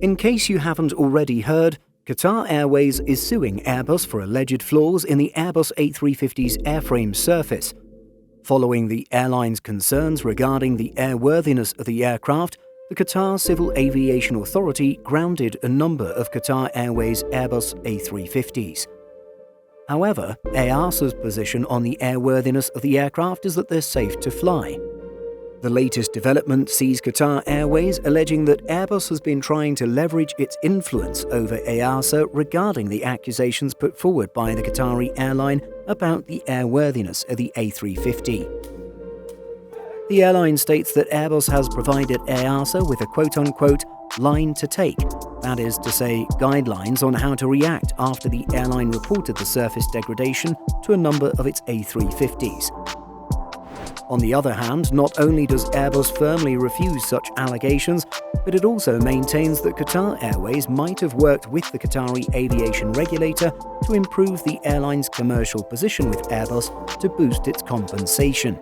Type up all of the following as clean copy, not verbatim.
In case you haven't already heard, Qatar Airways is suing Airbus for alleged flaws in the Airbus A350's airframe surface. Following the airline's concerns regarding the airworthiness of the aircraft, the Qatar Civil Aviation Authority grounded a number of Qatar Airways Airbus A350s. However, EASA's position on the airworthiness of the aircraft is that they're safe to fly. The latest development sees Qatar Airways alleging that Airbus has been trying to leverage its influence over EASA regarding the accusations put forward by the Qatari airline about the airworthiness of the A350. The airline states that Airbus has provided EASA with a quote-unquote line to take, that is to say, guidelines on how to react after the airline reported the surface degradation to a number of its A350s. On the other hand, not only does Airbus firmly refuse such allegations, but it also maintains that Qatar Airways might have worked with the Qatari aviation regulator to improve the airline's commercial position with Airbus to boost its compensation.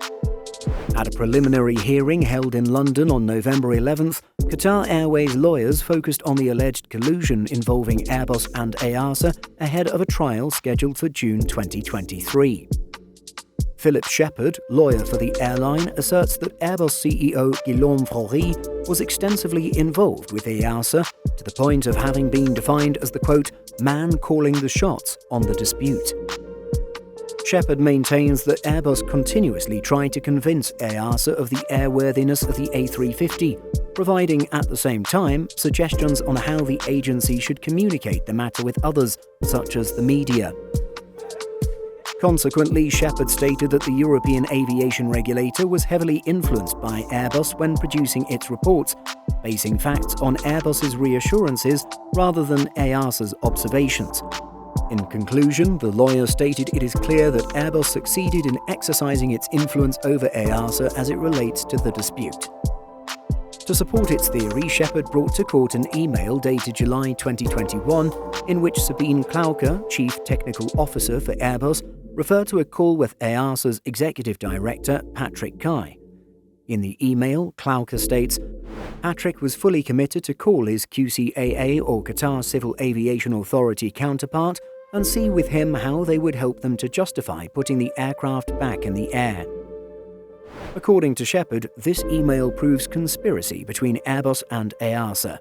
At a preliminary hearing held in London on November 11th, Qatar Airways lawyers focused on the alleged collusion involving Airbus and EASA ahead of a trial scheduled for June 2023. Philip Shepherd, lawyer for the airline, asserts that Airbus CEO Guillaume Faury was extensively involved with EASA to the point of having been defined as the quote, man calling the shots on the dispute. Shepherd maintains that Airbus continuously tried to convince EASA of the airworthiness of the A350, providing at the same time suggestions on how the agency should communicate the matter with others, such as the media. Consequently, Shepherd stated that the European aviation regulator was heavily influenced by Airbus when producing its reports, basing facts on Airbus's reassurances rather than EASA's observations. In conclusion, the lawyer stated it is clear that Airbus succeeded in exercising its influence over EASA as it relates to the dispute. To support its theory, Shepherd brought to court an email dated July 2021 in which Sabine Klauke, Chief Technical Officer for Airbus, referred to a call with EASA's Executive Director, Patrick Kai. In the email, Klauke states, Patrick was fully committed to call his QCAA or Qatar Civil Aviation Authority counterpart and see with him how they would help them to justify putting the aircraft back in the air. According to Shepherd, this email proves conspiracy between Airbus and EASA.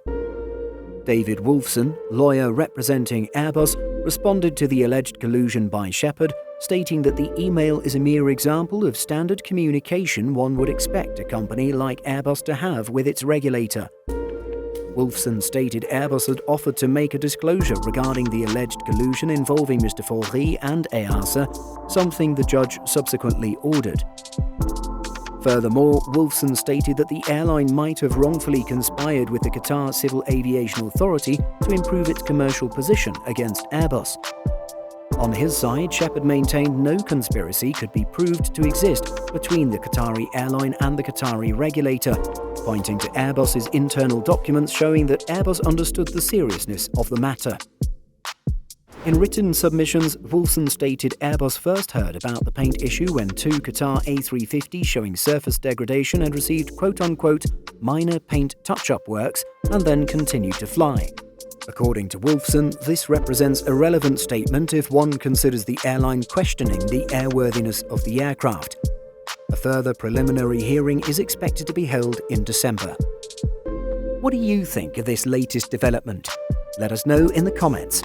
David Wolfson, lawyer representing Airbus, responded to the alleged collusion by Shepherd, stating that the email is a mere example of standard communication one would expect a company like Airbus to have with its regulator. Wolfson stated Airbus had offered to make a disclosure regarding the alleged collusion involving Mr. Faury and EASA, something the judge subsequently ordered. Furthermore, Wolfson stated that the airline might have wrongfully conspired with the Qatar Civil Aviation Authority to improve its commercial position against Airbus. On his side, Shepherd maintained no conspiracy could be proved to exist between the Qatari airline and the Qatari regulator, pointing to Airbus's internal documents showing that Airbus understood the seriousness of the matter. In written submissions, Wolfson stated Airbus first heard about the paint issue when two Qatar A350s showing surface degradation had received quote-unquote minor paint touch-up works and then continued to fly. According to Wolfson, this represents a relevant statement if one considers the airline questioning the airworthiness of the aircraft. A further preliminary hearing is expected to be held in December. What do you think of this latest development? Let us know in the comments.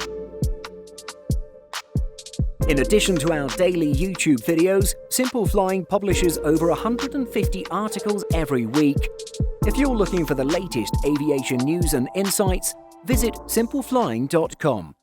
In addition to our daily YouTube videos, Simple Flying publishes over 150 articles every week. If you're looking for the latest aviation news and insights, visit simpleflying.com.